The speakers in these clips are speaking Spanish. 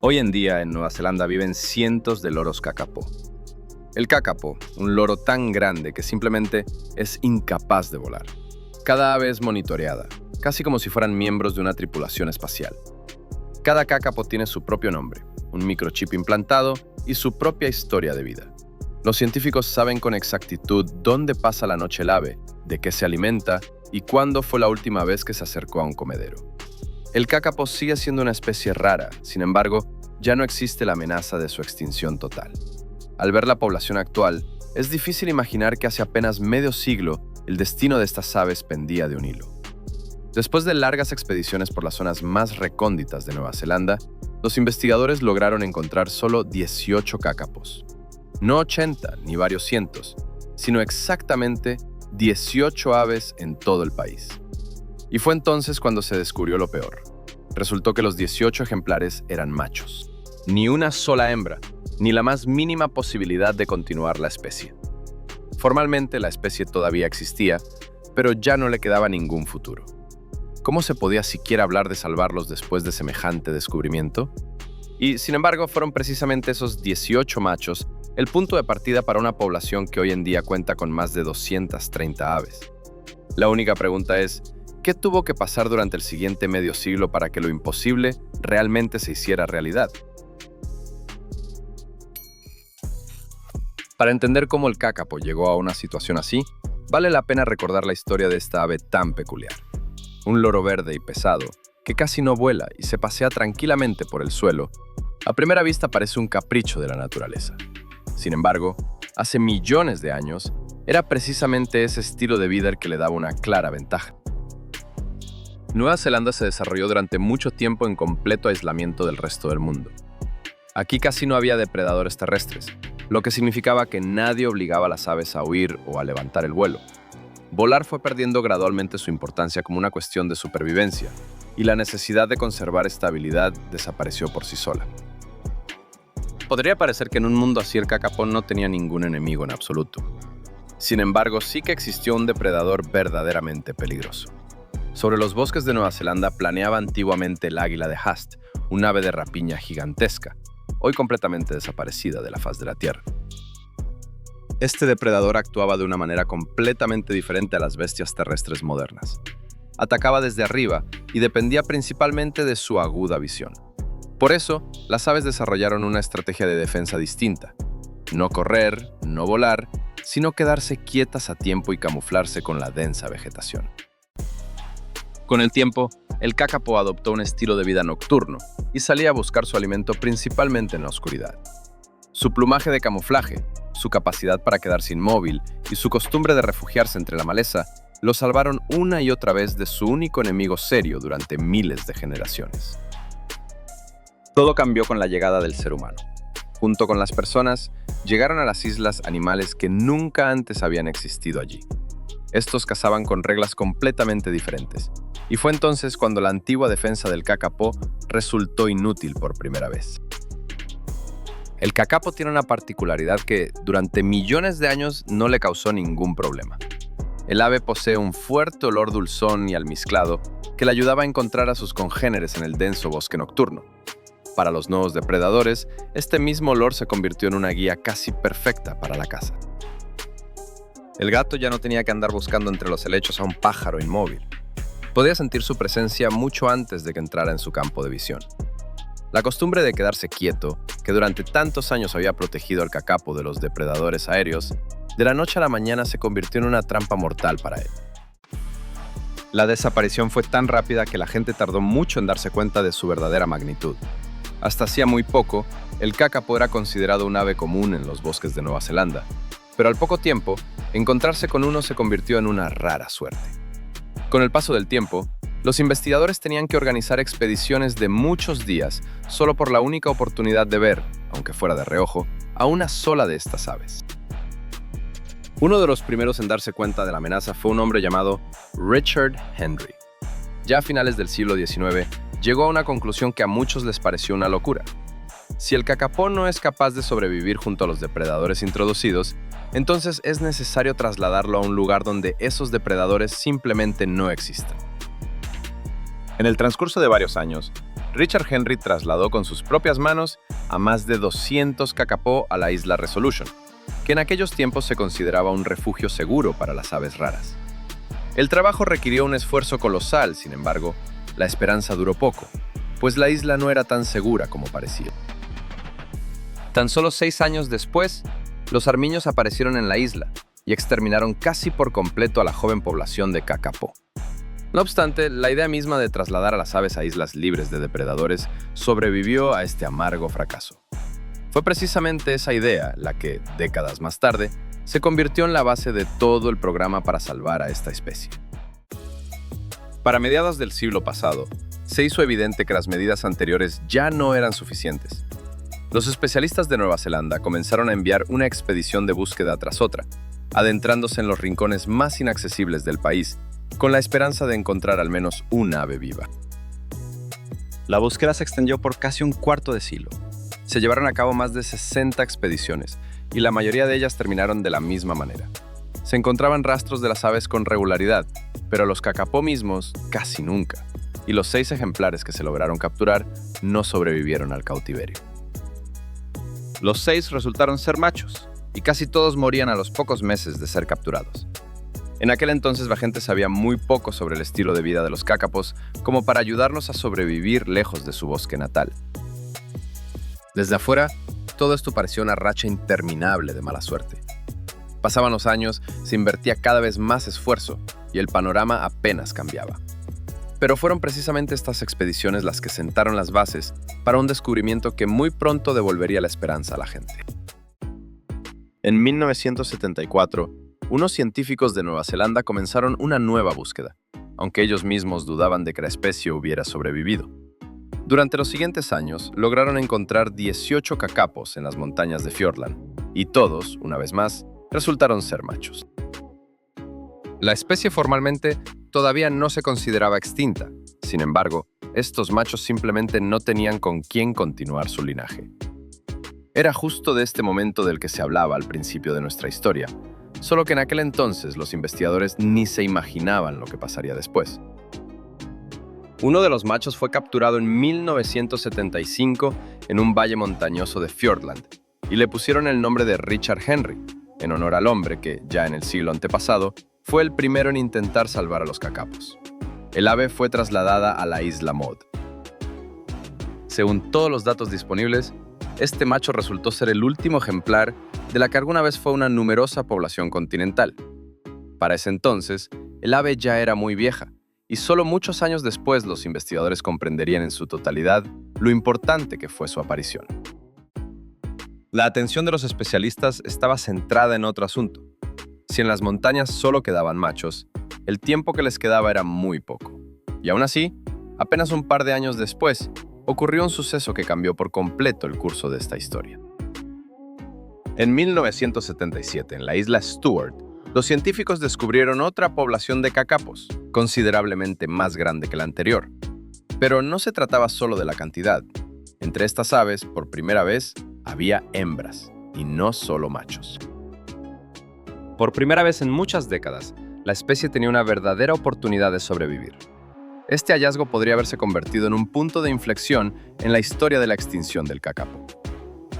Hoy en día en Nueva Zelanda viven cientos de loros kakapo. El kakapo, un loro tan grande que simplemente es incapaz de volar. Cada ave es monitoreada, casi como si fueran miembros de una tripulación espacial. Cada kakapo tiene su propio nombre, un microchip implantado y su propia historia de vida. Los científicos saben con exactitud dónde pasa la noche el ave, de qué se alimenta y cuándo fue la última vez que se acercó a un comedero. El kakapo sigue siendo una especie rara, sin embargo, ya no existe la amenaza de su extinción total. Al ver la población actual, es difícil imaginar que hace apenas medio siglo el destino de estas aves pendía de un hilo. Después de largas expediciones por las zonas más recónditas de Nueva Zelanda, los investigadores lograron encontrar solo 18 kakapos. No 80 ni varios cientos, sino exactamente 18 aves en todo el país. Y fue entonces cuando se descubrió lo peor. Resultó que los 18 ejemplares eran machos. Ni una sola hembra, ni la más mínima posibilidad de continuar la especie. Formalmente la especie todavía existía, pero ya no le quedaba ningún futuro. ¿Cómo se podía siquiera hablar de salvarlos después de semejante descubrimiento? Y, sin embargo, fueron precisamente esos 18 machos el punto de partida para una población que hoy en día cuenta con más de 230 aves. La única pregunta es, ¿qué tuvo que pasar durante el siguiente medio siglo para que lo imposible realmente se hiciera realidad? Para entender cómo el kakapo llegó a una situación así, vale la pena recordar la historia de esta ave tan peculiar. Un loro verde y pesado, que casi no vuela y se pasea tranquilamente por el suelo, a primera vista parece un capricho de la naturaleza. Sin embargo, hace millones de años, era precisamente ese estilo de vida el que le daba una clara ventaja. Nueva Zelanda se desarrolló durante mucho tiempo en completo aislamiento del resto del mundo. Aquí casi no había depredadores terrestres, lo que significaba que nadie obligaba a las aves a huir o a levantar el vuelo. Volar fue perdiendo gradualmente su importancia como una cuestión de supervivencia, y la necesidad de conservar estabilidad desapareció por sí sola. Podría parecer que en un mundo así el kakapo no tenía ningún enemigo en absoluto. Sin embargo, sí que existió un depredador verdaderamente peligroso. Sobre los bosques de Nueva Zelanda planeaba antiguamente el águila de Haast, un ave de rapiña gigantesca, hoy completamente desaparecida de la faz de la Tierra. Este depredador actuaba de una manera completamente diferente a las bestias terrestres modernas. Atacaba desde arriba y dependía principalmente de su aguda visión. Por eso, las aves desarrollaron una estrategia de defensa distinta. No correr, no volar, sino quedarse quietas a tiempo y camuflarse con la densa vegetación. Con el tiempo, el kakapo adoptó un estilo de vida nocturno y salía a buscar su alimento principalmente en la oscuridad. Su plumaje de camuflaje, su capacidad para quedarse inmóvil y su costumbre de refugiarse entre la maleza lo salvaron una y otra vez de su único enemigo serio durante miles de generaciones. Todo cambió con la llegada del ser humano. Junto con las personas, llegaron a las islas animales que nunca antes habían existido allí. Estos cazaban con reglas completamente diferentes, y fue entonces cuando la antigua defensa del kakapo resultó inútil por primera vez. El kakapo tiene una particularidad que, durante millones de años, no le causó ningún problema. El ave posee un fuerte olor dulzón y almizclado que le ayudaba a encontrar a sus congéneres en el denso bosque nocturno. Para los nuevos depredadores, este mismo olor se convirtió en una guía casi perfecta para la caza. El gato ya no tenía que andar buscando entre los helechos a un pájaro inmóvil. Podía sentir su presencia mucho antes de que entrara en su campo de visión. La costumbre de quedarse quieto, que durante tantos años había protegido al kakapo de los depredadores aéreos, de la noche a la mañana se convirtió en una trampa mortal para él. La desaparición fue tan rápida que la gente tardó mucho en darse cuenta de su verdadera magnitud. Hasta hacía muy poco, el kakapo era considerado un ave común en los bosques de Nueva Zelanda, pero al poco tiempo, encontrarse con uno se convirtió en una rara suerte. Con el paso del tiempo, los investigadores tenían que organizar expediciones de muchos días solo por la única oportunidad de ver, aunque fuera de reojo, a una sola de estas aves. Uno de los primeros en darse cuenta de la amenaza fue un hombre llamado Richard Henry. Ya a finales del siglo XIX, llegó a una conclusión que a muchos les pareció una locura. Si el kakapo no es capaz de sobrevivir junto a los depredadores introducidos, entonces es necesario trasladarlo a un lugar donde esos depredadores simplemente no existan. En el transcurso de varios años, Richard Henry trasladó con sus propias manos a más de 200 kakapo a la isla Resolution, que en aquellos tiempos se consideraba un refugio seguro para las aves raras. El trabajo requirió un esfuerzo colosal, sin embargo, la esperanza duró poco, pues la isla no era tan segura como parecía. Tan solo 6 años después, los armiños aparecieron en la isla y exterminaron casi por completo a la joven población de kakapo. No obstante, la idea misma de trasladar a las aves a islas libres de depredadores sobrevivió a este amargo fracaso. Fue precisamente esa idea la que, décadas más tarde, se convirtió en la base de todo el programa para salvar a esta especie. Para mediados del siglo pasado, se hizo evidente que las medidas anteriores ya no eran suficientes. Los especialistas de Nueva Zelanda comenzaron a enviar una expedición de búsqueda tras otra, adentrándose en los rincones más inaccesibles del país, con la esperanza de encontrar al menos un ave viva. La búsqueda se extendió por casi un cuarto de siglo. Se llevaron a cabo más de 60 expediciones, y la mayoría de ellas terminaron de la misma manera. Se encontraban rastros de las aves con regularidad, pero los kakapo mismos casi nunca, y los 6 ejemplares que se lograron capturar no sobrevivieron al cautiverio. Los 6 resultaron ser machos, y casi todos morían a los pocos meses de ser capturados. En aquel entonces la gente sabía muy poco sobre el estilo de vida de los kakapos como para ayudarlos a sobrevivir lejos de su bosque natal. Desde afuera, todo esto parecía una racha interminable de mala suerte. Pasaban los años, se invertía cada vez más esfuerzo y el panorama apenas cambiaba. Pero fueron precisamente estas expediciones las que sentaron las bases para un descubrimiento que muy pronto devolvería la esperanza a la gente. En 1974, unos científicos de Nueva Zelanda comenzaron una nueva búsqueda, aunque ellos mismos dudaban de que la especie hubiera sobrevivido. Durante los siguientes años, lograron encontrar 18 kakapos en las montañas de Fiordland, y todos, una vez más, resultaron ser machos. La especie formalmente todavía no se consideraba extinta. Sin embargo, estos machos simplemente no tenían con quién continuar su linaje. Era justo de este momento del que se hablaba al principio de nuestra historia, solo que en aquel entonces los investigadores ni se imaginaban lo que pasaría después. Uno de los machos fue capturado en 1975 en un valle montañoso de Fiordland y le pusieron el nombre de Richard Henry, en honor al hombre que, ya en el siglo antepasado, fue el primero en intentar salvar a los kakapos. El ave fue trasladada a la isla Maud. Según todos los datos disponibles, este macho resultó ser el último ejemplar de la que alguna vez fue una numerosa población continental. Para ese entonces, el ave ya era muy vieja, y solo muchos años después los investigadores comprenderían en su totalidad lo importante que fue su aparición. La atención de los especialistas estaba centrada en otro asunto. Si en las montañas solo quedaban machos, el tiempo que les quedaba era muy poco. Y aún así, apenas un par de años después, ocurrió un suceso que cambió por completo el curso de esta historia. En 1977, en la isla Stewart, los científicos descubrieron otra población de kakapos, considerablemente más grande que la anterior. Pero no se trataba solo de la cantidad. Entre estas aves, por primera vez, había hembras, y no solo machos. Por primera vez en muchas décadas, la especie tenía una verdadera oportunidad de sobrevivir. Este hallazgo podría haberse convertido en un punto de inflexión en la historia de la extinción del kakapo.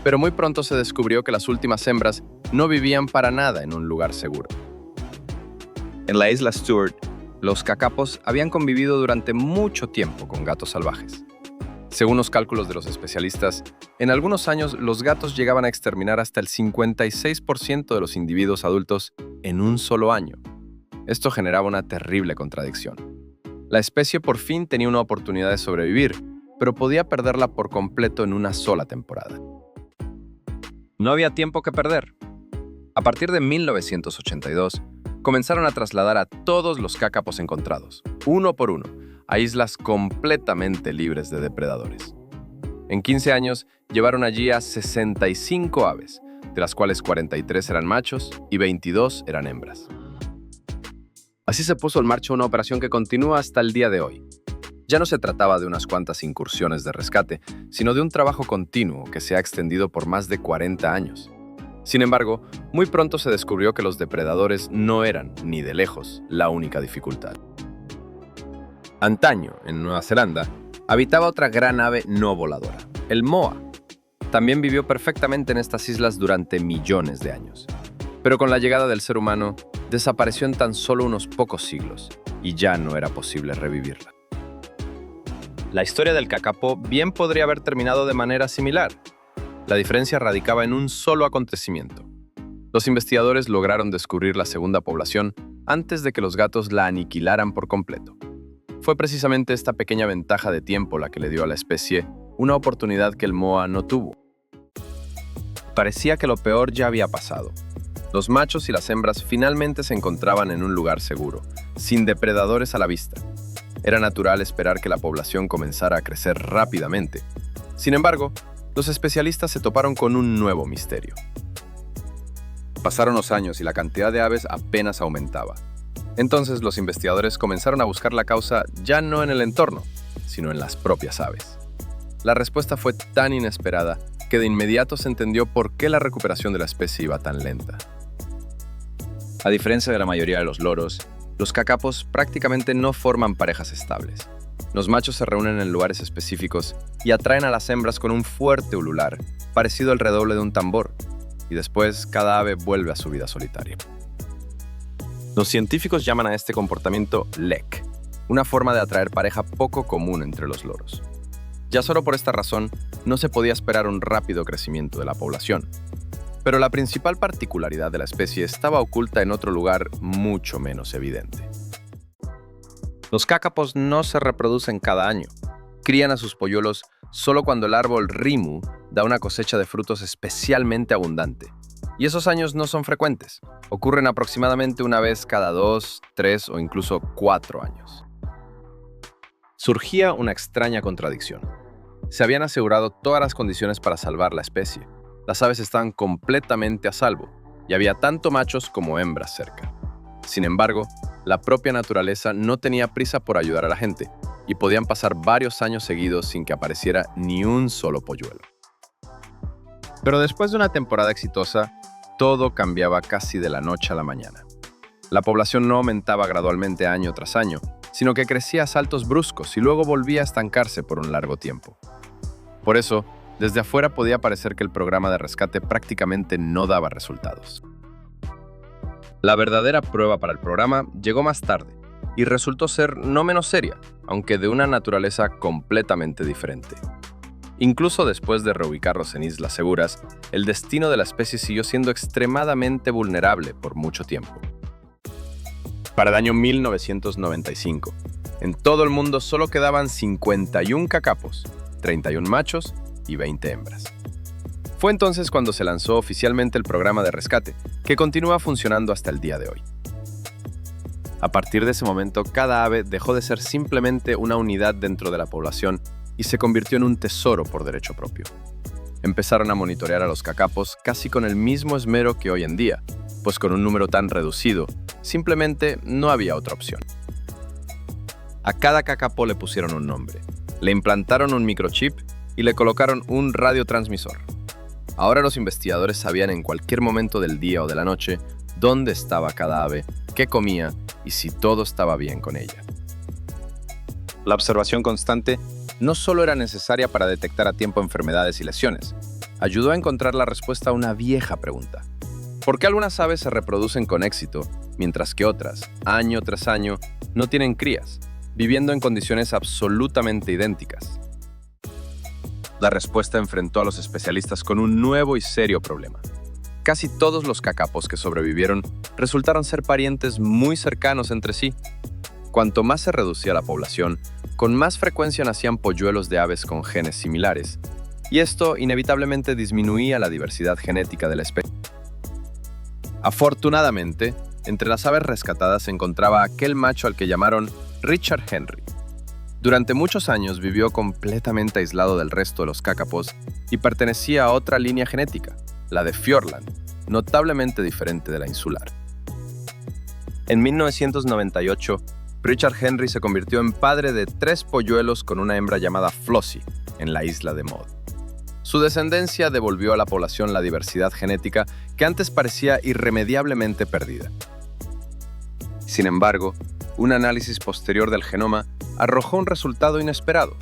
Pero muy pronto se descubrió que las últimas hembras no vivían para nada en un lugar seguro. En la isla Stewart, los kakapos habían convivido durante mucho tiempo con gatos salvajes. Según los cálculos de los especialistas, en algunos años los gatos llegaban a exterminar hasta el 56% de los individuos adultos en un solo año. Esto generaba una terrible contradicción. La especie por fin tenía una oportunidad de sobrevivir, pero podía perderla por completo en una sola temporada. No había tiempo que perder. A partir de 1982, comenzaron a trasladar a todos los kakapos encontrados, uno por uno, a islas completamente libres de depredadores. En 15 años, llevaron allí a 65 aves, de las cuales 43 eran machos y 22 eran hembras. Así se puso en marcha una operación que continúa hasta el día de hoy. Ya no se trataba de unas cuantas incursiones de rescate, sino de un trabajo continuo que se ha extendido por más de 40 años. Sin embargo, muy pronto se descubrió que los depredadores no eran, ni de lejos, la única dificultad. Antaño, en Nueva Zelanda, Habitaba otra gran ave no voladora, el moa. También vivió perfectamente en estas islas durante millones de años. Pero con la llegada del ser humano, desapareció en tan solo unos pocos siglos y ya no era posible revivirla. La historia del kakapo bien podría haber terminado de manera similar. La diferencia radicaba en un solo acontecimiento. Los investigadores lograron descubrir la segunda población antes de que los gatos la aniquilaran por completo. Fue precisamente esta pequeña ventaja de tiempo la que le dio a la especie una oportunidad que el moa no tuvo. Parecía que lo peor ya había pasado. Los machos y las hembras finalmente se encontraban en un lugar seguro, sin depredadores a la vista. Era natural esperar que la población comenzara a crecer rápidamente. Sin embargo, los especialistas se toparon con un nuevo misterio. Pasaron los años y la cantidad de aves apenas aumentaba. Entonces los investigadores comenzaron a buscar la causa ya no en el entorno, sino en las propias aves. La respuesta fue tan inesperada que de inmediato se entendió por qué la recuperación de la especie iba tan lenta. A diferencia de la mayoría de los loros, los kakapos prácticamente no forman parejas estables. Los machos se reúnen en lugares específicos y atraen a las hembras con un fuerte ulular, parecido al redoble de un tambor, y después cada ave vuelve a su vida solitaria. Los científicos llaman a este comportamiento lek, una forma de atraer pareja poco común entre los loros. Ya solo por esta razón, no se podía esperar un rápido crecimiento de la población. Pero la principal particularidad de la especie estaba oculta en otro lugar mucho menos evidente. Los kakapos no se reproducen cada año. Crían a sus polluelos solo cuando el árbol rimu da una cosecha de frutos especialmente abundante. Y esos años no son frecuentes. Ocurren aproximadamente una vez cada 2, 3 o incluso 4 años. Surgía una extraña contradicción. Se habían asegurado todas las condiciones para salvar la especie. Las aves estaban completamente a salvo, y había tanto machos como hembras cerca. Sin embargo, la propia naturaleza no tenía prisa por ayudar a la gente, y podían pasar varios años seguidos sin que apareciera ni un solo polluelo. Pero después de una temporada exitosa, todo cambiaba casi de la noche a la mañana. La población no aumentaba gradualmente año tras año, sino que crecía a saltos bruscos y luego volvía a estancarse por un largo tiempo. Por eso, desde afuera podía parecer que el programa de rescate prácticamente no daba resultados. La verdadera prueba para el programa llegó más tarde y resultó ser no menos seria, aunque de una naturaleza completamente diferente. Incluso después de reubicarlos en islas seguras, el destino de la especie siguió siendo extremadamente vulnerable por mucho tiempo. Para el año 1995, en todo el mundo solo quedaban 51 kakapos, 31 machos y 20 hembras. Fue entonces cuando se lanzó oficialmente el programa de rescate, que continúa funcionando hasta el día de hoy. A partir de ese momento, cada ave dejó de ser simplemente una unidad dentro de la población y se convirtió en un tesoro por derecho propio. Empezaron a monitorear a los kakapos casi con el mismo esmero que hoy en día, pues con un número tan reducido, simplemente no había otra opción. A cada kakapo le pusieron un nombre, le implantaron un microchip y le colocaron un radiotransmisor. Ahora los investigadores sabían en cualquier momento del día o de la noche dónde estaba cada ave, qué comía y si todo estaba bien con ella. La observación constante no solo era necesaria para detectar a tiempo enfermedades y lesiones, ayudó a encontrar la respuesta a una vieja pregunta. ¿Por qué algunas aves se reproducen con éxito, mientras que otras, año tras año, no tienen crías, viviendo en condiciones absolutamente idénticas? La respuesta enfrentó a los especialistas con un nuevo y serio problema. Casi todos los kakapos que sobrevivieron resultaron ser parientes muy cercanos entre sí. Cuanto más se reducía la población, con más frecuencia nacían polluelos de aves con genes similares, y esto inevitablemente disminuía la diversidad genética de la especie. Afortunadamente, entre las aves rescatadas se encontraba aquel macho al que llamaron Richard Henry. Durante muchos años vivió completamente aislado del resto de los kakapos y pertenecía a otra línea genética, la de Fiordland, notablemente diferente de la insular. En 1998, Richard Henry se convirtió en padre de 3 polluelos con una hembra llamada Flossie, en la isla de Maud. Su descendencia devolvió a la población la diversidad genética que antes parecía irremediablemente perdida. Sin embargo, un análisis posterior del genoma arrojó un resultado inesperado.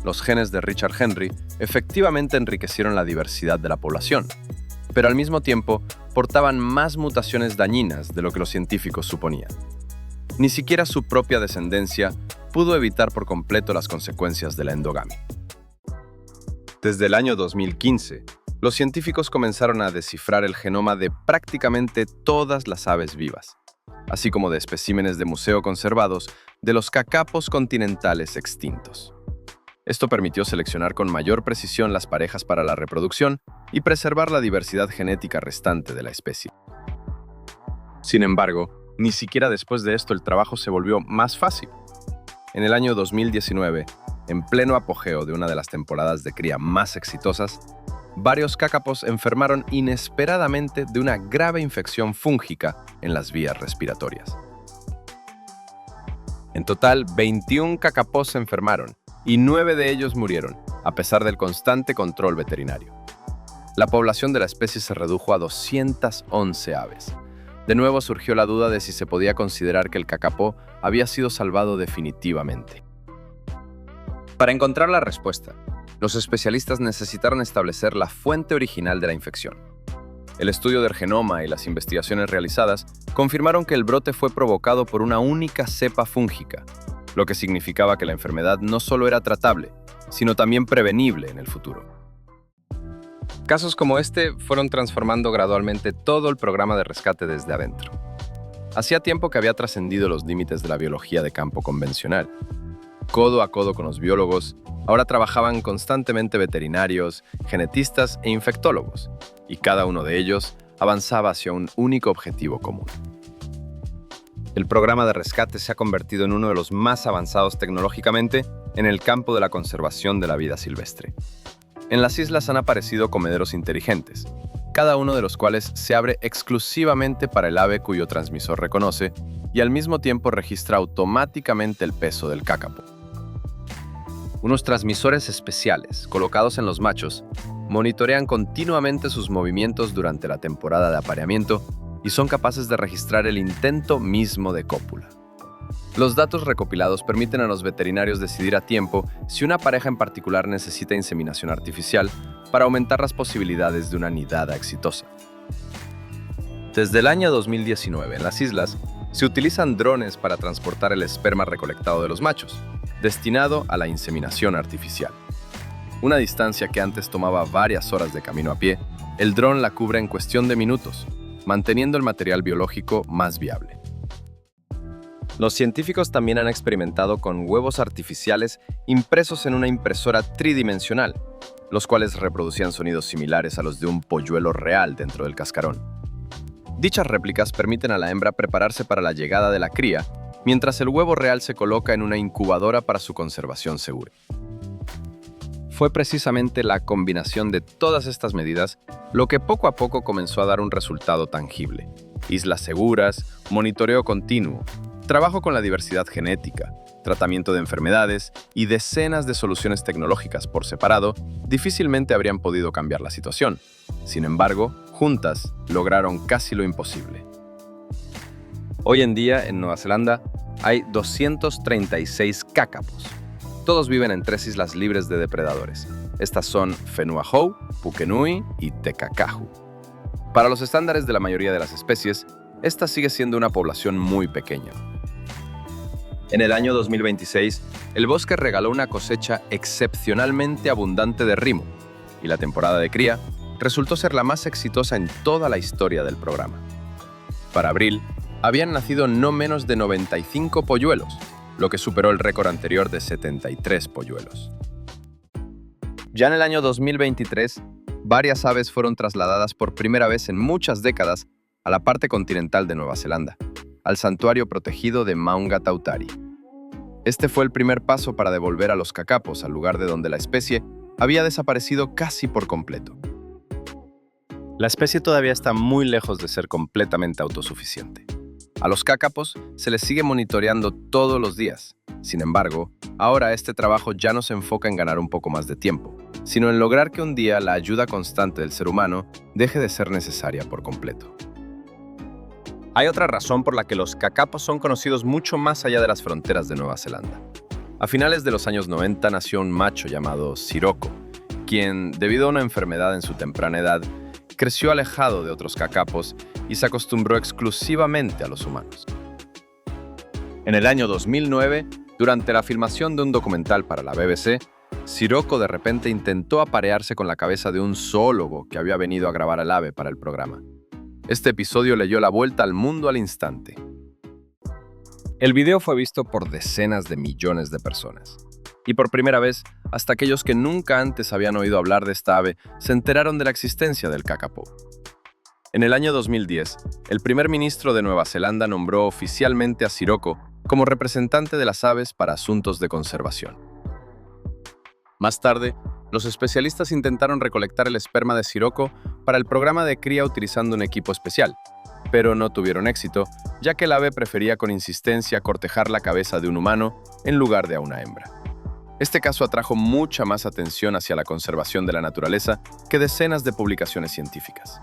los genes de Richard Henry efectivamente enriquecieron la diversidad de la población, pero al mismo tiempo portaban más mutaciones dañinas de lo que los científicos suponían. Ni siquiera su propia descendencia pudo evitar por completo las consecuencias de la endogamia. Desde el año 2015, los científicos comenzaron a descifrar el genoma de prácticamente todas las aves vivas, así como de especímenes de museo conservados de los cacapos continentales extintos. Esto permitió seleccionar con mayor precisión las parejas para la reproducción y preservar la diversidad genética restante de la especie. Sin embargo, ni siquiera después de esto el trabajo se volvió más fácil. En el año 2019, en pleno apogeo de una de las temporadas de cría más exitosas, varios cacapos enfermaron inesperadamente de una grave infección fúngica en las vías respiratorias. En total, 21 cacapos se enfermaron y 9 de ellos murieron, a pesar del constante control veterinario. La población de la especie se redujo a 211 aves. De nuevo surgió la duda de si se podía considerar que el cacapó había sido salvado definitivamente. Para encontrar la respuesta, los especialistas necesitaron establecer la fuente original de la infección. El estudio del genoma y las investigaciones realizadas confirmaron que el brote fue provocado por una única cepa fúngica, lo que significaba que la enfermedad no solo era tratable, sino también prevenible en el futuro. Casos como este fueron transformando gradualmente todo el programa de rescate desde adentro. Hacía tiempo que había trascendido los límites de la biología de campo convencional. Codo a codo con los biólogos, ahora trabajaban constantemente veterinarios, genetistas e infectólogos, y cada uno de ellos avanzaba hacia un único objetivo común. El programa de rescate se ha convertido en uno de los más avanzados tecnológicamente en el campo de la conservación de la vida silvestre. En las islas han aparecido comederos inteligentes, cada uno de los cuales se abre exclusivamente para el ave cuyo transmisor reconoce y al mismo tiempo registra automáticamente el peso del cácapo. Unos transmisores especiales, colocados en los machos, monitorean continuamente sus movimientos durante la temporada de apareamiento y son capaces de registrar el intento mismo de cópula. Los datos recopilados permiten a los veterinarios decidir a tiempo si una pareja en particular necesita inseminación artificial para aumentar las posibilidades de una nidada exitosa. Desde el año 2019, en las islas, se utilizan drones para transportar el esperma recolectado de los machos, destinado a la inseminación artificial. Una distancia que antes tomaba varias horas de camino a pie, el dron la cubre en cuestión de minutos, manteniendo el material biológico más viable. Los científicos también han experimentado con huevos artificiales impresos en una impresora tridimensional, los cuales reproducían sonidos similares a los de un polluelo real dentro del cascarón. Dichas réplicas permiten a la hembra prepararse para la llegada de la cría, mientras el huevo real se coloca en una incubadora para su conservación segura. Fue precisamente la combinación de todas estas medidas lo que poco a poco comenzó a dar un resultado tangible. Islas seguras, monitoreo continuo, trabajo con la diversidad genética, tratamiento de enfermedades y decenas de soluciones tecnológicas por separado difícilmente habrían podido cambiar la situación. Sin embargo, juntas lograron casi lo imposible. Hoy en día, en Nueva Zelanda, hay 236 cacapos. Todos viven en 3 islas libres de depredadores. Estas son Whenua-Hou, Pukenui y Tekakahu. Para los estándares de la mayoría de las especies, esta sigue siendo una población muy pequeña. En el año 2026, el bosque regaló una cosecha excepcionalmente abundante de rimo, y la temporada de cría resultó ser la más exitosa en toda la historia del programa. Para abril, habían nacido no menos de 95 polluelos, lo que superó el récord anterior de 73 polluelos. Ya en el año 2023, varias aves fueron trasladadas por primera vez en muchas décadas a la parte continental de Nueva Zelanda, al santuario protegido de Maunga Tautari. Este fue el primer paso para devolver a los cacapos al lugar de donde la especie había desaparecido casi por completo. La especie todavía está muy lejos de ser completamente autosuficiente. A los cacapos se les sigue monitoreando todos los días. Sin embargo, ahora este trabajo ya no se enfoca en ganar un poco más de tiempo, sino en lograr que un día la ayuda constante del ser humano deje de ser necesaria por completo. Hay otra razón por la que los cacapos son conocidos mucho más allá de las fronteras de Nueva Zelanda. A finales de los años 90 nació un macho llamado Sirocco, quien, debido a una enfermedad en su temprana edad, creció alejado de otros cacapos y se acostumbró exclusivamente a los humanos. En el año 2009, durante la filmación de un documental para la BBC, Sirocco de repente intentó aparearse con la cabeza de un zoólogo que había venido a grabar al ave para el programa. Este episodio le dio la vuelta al mundo al instante. El video fue visto por decenas de millones de personas. Y por primera vez, hasta aquellos que nunca antes habían oído hablar de esta ave se enteraron de la existencia del kakapo. En el año 2010, el primer ministro de Nueva Zelanda nombró oficialmente a Sirocco como representante de las aves para asuntos de conservación. Más tarde, los especialistas intentaron recolectar el esperma de Sirocco para el programa de cría utilizando un equipo especial, pero no tuvieron éxito, ya que el ave prefería con insistencia cortejar la cabeza de un humano en lugar de a una hembra. Este caso atrajo mucha más atención hacia la conservación de la naturaleza que decenas de publicaciones científicas.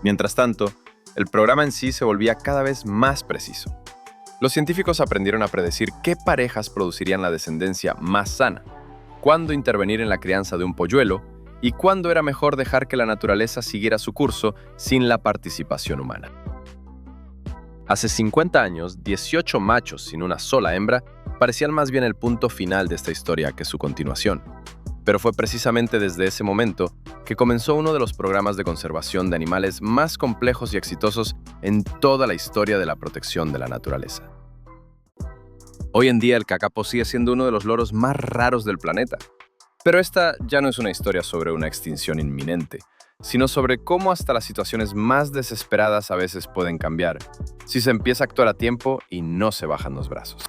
Mientras tanto, el programa en sí se volvía cada vez más preciso. Los científicos aprendieron a predecir qué parejas producirían la descendencia más sana, cuándo intervenir en la crianza de un polluelo y cuándo era mejor dejar que la naturaleza siguiera su curso sin la participación humana. Hace 50 años, 18 machos sin una sola hembra parecían más bien el punto final de esta historia que su continuación. Pero fue precisamente desde ese momento que comenzó uno de los programas de conservación de animales más complejos y exitosos en toda la historia de la protección de la naturaleza. Hoy en día el kakapo sigue siendo uno de los loros más raros del planeta. Pero esta ya no es una historia sobre una extinción inminente, sino sobre cómo hasta las situaciones más desesperadas a veces pueden cambiar, si se empieza a actuar a tiempo y no se bajan los brazos.